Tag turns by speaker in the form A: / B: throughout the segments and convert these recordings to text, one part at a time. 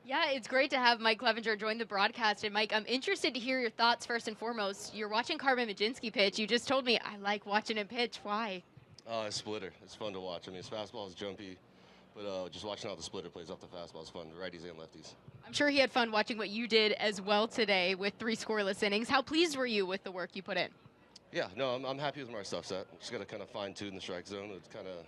A: Yeah, it's great to have Mike Clevinger join the broadcast. And Mike, I'm interested to hear your thoughts first and foremost. You're watching Carmen Majinski pitch. You just told me I like watching him pitch. Why?
B: A splitter. It's fun to watch. I mean, his fastball is jumpy, but just watching how the splitter plays off the fastball is fun, righties and lefties.
A: I'm sure he had fun watching what you did as well today with 3 scoreless innings. How pleased were you with the work you put in?
B: Yeah, no, I'm happy with where my stuff set. Just got to kind of fine tune the strike zone. It's kind of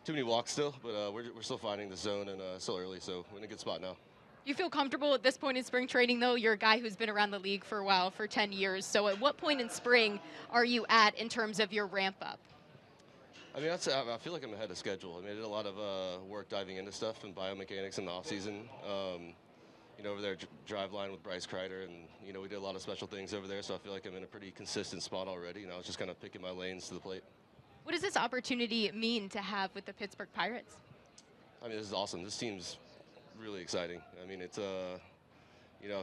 B: too many walks still, but we're still finding the zone and still early, so we're in a good spot now.
A: You feel comfortable at this point in spring training, though? You're a guy who's been around the league for a while, for 10 years. So at what point in spring are you at in terms of your ramp up?
B: I mean, I feel like I'm ahead of schedule. I mean, I did a lot of work diving into stuff and biomechanics in the offseason. Over there, drive line with Bryce Kreider, and, we did a lot of special things over there, so I feel like I'm in a pretty consistent spot already, and I was just kind of picking my lanes to the plate.
A: What does this opportunity mean to have with the Pittsburgh Pirates?
B: I mean, this is awesome. This team's really exciting. I mean, it's, I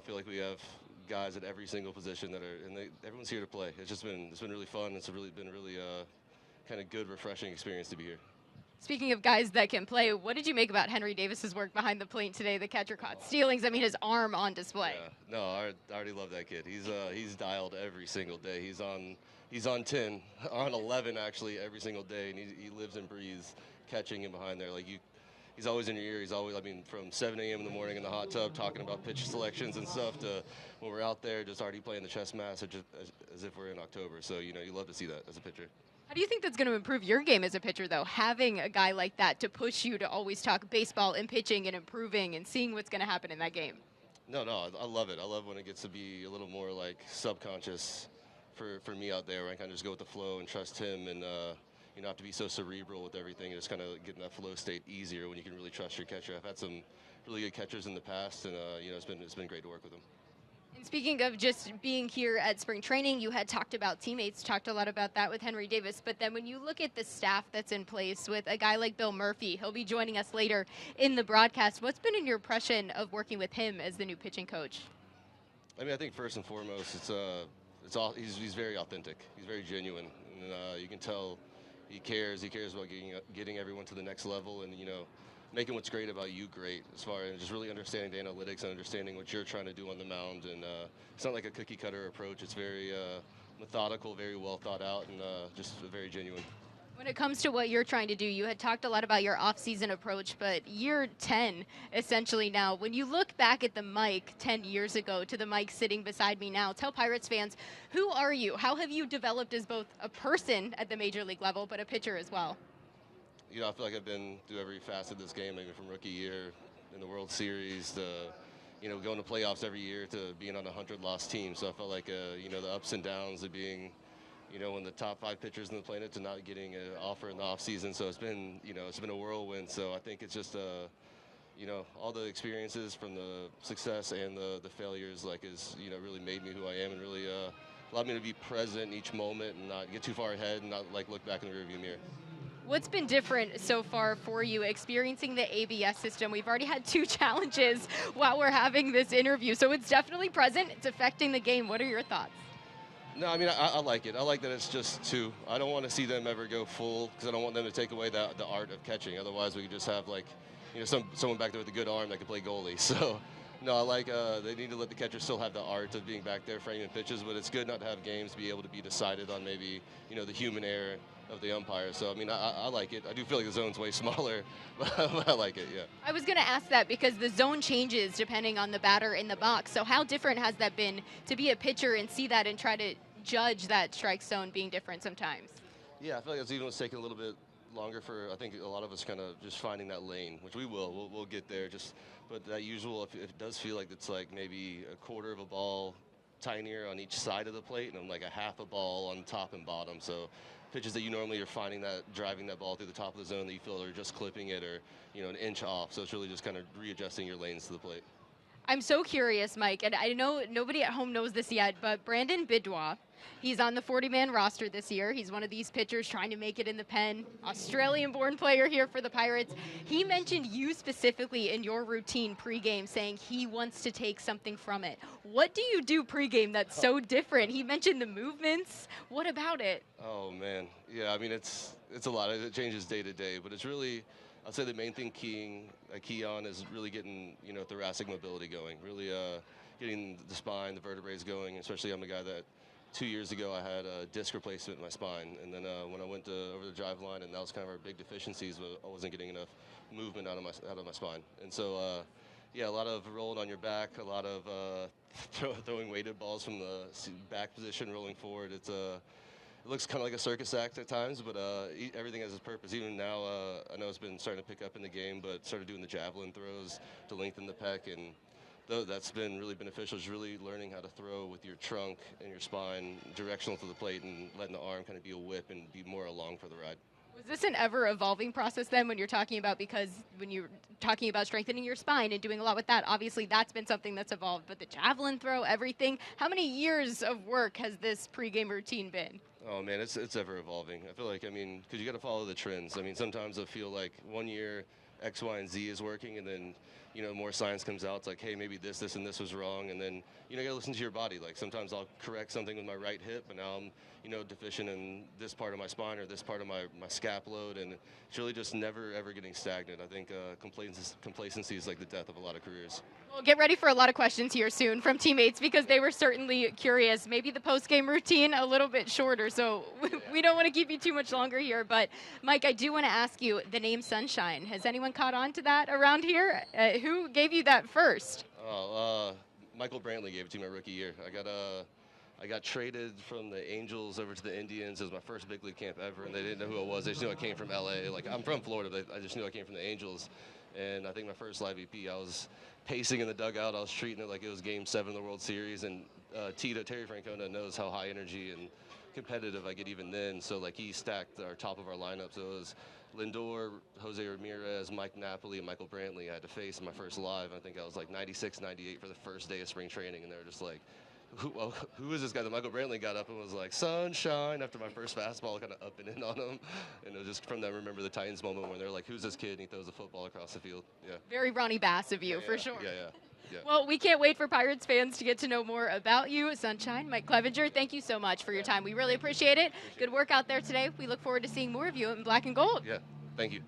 B: feel like we have guys at every single position that are, and everyone's here to play. It's been really fun. It's been really kind of good, refreshing experience to be here.
A: Speaking of guys that can play, what did you make about Henry Davis's work behind the plate today? The catcher caught stealings. I mean, his arm on display.
B: Yeah, no, I already love that kid. He's dialed every single day. He's on 10, on 11 actually every single day, and he lives and breathes catching him behind there. He's always in your ear. He's always, I mean, from 7 a.m. in the morning in the hot tub talking about pitch selections and stuff to when we're out there just already playing the chess match as if we're in October. So, you love to see that as a pitcher.
A: How do you think that's going to improve your game as a pitcher, though, having a guy like that to push you to always talk baseball and pitching and improving and seeing what's going to happen in that game?
B: No, I love it. I love when it gets to be a little more like subconscious for me out there, where I kind of just go with the flow and trust him and, not have to be so cerebral with everything and just kind of get in that flow state easier when you can really trust your catcher. I've had some really good catchers in the past, and, it's been great to work with them.
A: And speaking of just being here at spring training, you had talked about teammates, talked a lot about that with Henry Davis. But then when you look at the staff that's in place with a guy like Bill Murphy, he'll be joining us later in the broadcast. What's been in your impression of working with him as the new pitching coach?
B: I mean, I think first and foremost, he's very authentic. He's very genuine, and you can tell he cares. He cares about getting everyone to the next level, and making what's great about you great, as far as just really understanding the analytics and understanding what you're trying to do on the mound. And it's not like a cookie cutter approach. It's very methodical, very well thought out, and just very genuine.
A: When it comes to what you're trying to do, you had talked a lot about your off-season approach, but year 10, essentially now, when you look back at the Mike 10 years ago to the Mike sitting beside me now, tell Pirates fans, who are you? How have you developed as both a person at the major league level, but a pitcher as well?
B: I feel like I've been through every facet of this game, maybe from rookie year in the World Series to, going to playoffs every year to being on a 100-loss team. So I felt like, the ups and downs of being, one of the top 5 pitchers in the planet to not getting an offer in the offseason. So it's been a whirlwind. So I think it's just, all the experiences from the success and the failures, really made me who I am and really allowed me to be present in each moment and not get too far ahead and not, look back in the rearview mirror.
A: What's been different so far for you experiencing the ABS system? We've already had 2 challenges while we're having this interview, so it's definitely present. It's affecting the game. What are your thoughts?
B: No, I mean, I like it. I like that it's just 2. I don't want to see them ever go full because I don't want them to take away the art of catching. Otherwise, we could just have, someone back there with a good arm that could play goalie. So, no, I like they need to let the catcher still have the art of being back there framing pitches, but it's good not to have games be able to be decided on maybe, the human error of the umpire. So, I mean, I like it. I do feel like the zone's way smaller, but I like it, yeah.
A: I was going to ask that because the zone changes depending on the batter in the box. So how different has that been to be a pitcher and see that and try to judge that strike zone being different sometimes?
B: Yeah, I feel like it's taking a little bit longer for, I think, a lot of us kind of just finding that lane, which we will. We'll get there. But that usual, if it does feel like it's like maybe a quarter of a ball tinier on each side of the plate and like a half a ball on top and bottom. So pitches that you normally are finding that driving that ball through the top of the zone that you feel are just clipping it or an inch off. So it's really just kind of readjusting your lanes to the plate.
A: I'm so curious, Mike, and I know nobody at home knows this yet, but Brandon Bidwa, he's on the 40-man roster this year. He's one of these pitchers trying to make it in the pen, Australian-born player here for the Pirates. He mentioned you specifically in your routine pregame, saying he wants to take something from it. What do you do pregame that's so different? He mentioned the movements. What about it?
B: Oh, man. Yeah, I mean, it's a lot. It changes day to day, but it's really I'd say the main thing I key on is really getting, thoracic mobility going, really getting the spine, the vertebrae going, especially I'm a guy that 2 years ago I had a disc replacement in my spine, and then when I went over the drive line, and that was kind of our big deficiencies, but I wasn't getting enough movement out of my spine. And so yeah, a lot of rolling on your back, a lot of throwing weighted balls from the back position, rolling forward. It looks kind of like a circus act at times, but everything has its purpose. Even now, I know it's been starting to pick up in the game, but started doing the javelin throws to lengthen the pec, and that's been really beneficial. Is really learning how to throw with your trunk and your spine directional to the plate, and letting the arm kind of be a whip and be more along for the ride.
A: Was this an ever-evolving process then when you're talking about, because when you're talking about strengthening your spine and doing a lot with that, obviously that's been something that's evolved, but the javelin throw, everything, how many years of work has this pregame routine been?
B: Oh man, it's ever evolving. I feel like, because you got to follow the trends. Sometimes I feel like 1 year X, Y, and Z is working, and then, more science comes out. It's like, hey, maybe this, and this was wrong, and then, you got to listen to your body. Like sometimes I'll correct something with my right hip, but now I'm, deficient in this part of my spine or this part of my scap load, and it's really just never, ever getting stagnant. I think complacency is like the death of a lot of careers.
A: Well, get ready for a lot of questions here soon from teammates, because they were certainly curious. Maybe the post-game routine a little bit shorter, so we don't want to keep you too much longer here. But, Mike, I do want to ask you, the name Sunshine, has anyone caught on to that around here? Who gave you that first?
B: Michael Brantley gave it to me my rookie year. I got traded from the Angels over to the Indians. It was my first big league camp ever, and they didn't know who I was. They just knew I came from LA. Like, I'm from Florida, but I just knew I came from the Angels. And I think my first live EP, I was pacing in the dugout. I was treating it like it was Game 7 of the World Series. And Terry Francona knows how high energy and competitive I get even then. So, like, he stacked our top of our lineup. So it was Lindor, Jose Ramirez, Mike Napoli, and Michael Brantley I had to face in my first live. I think I was like 96, 98 for the first day of spring training. And they were just like, who is this guy? That Michael Brantley got up and was like, Sunshine, after my first fastball, kind of up and in on him. And it was just from that, remember the Titans moment when they're like, who's this kid? And he throws a football across the field. Yeah.
A: Very Ronnie Bass of you, for sure.
B: Yeah.
A: Well, we can't wait for Pirates fans to get to know more about you. Sunshine, Mike Clevinger, thank you so much for your time. We really appreciate it. Good work out there today. We look forward to seeing more of you in black and gold.
B: Yeah, thank you.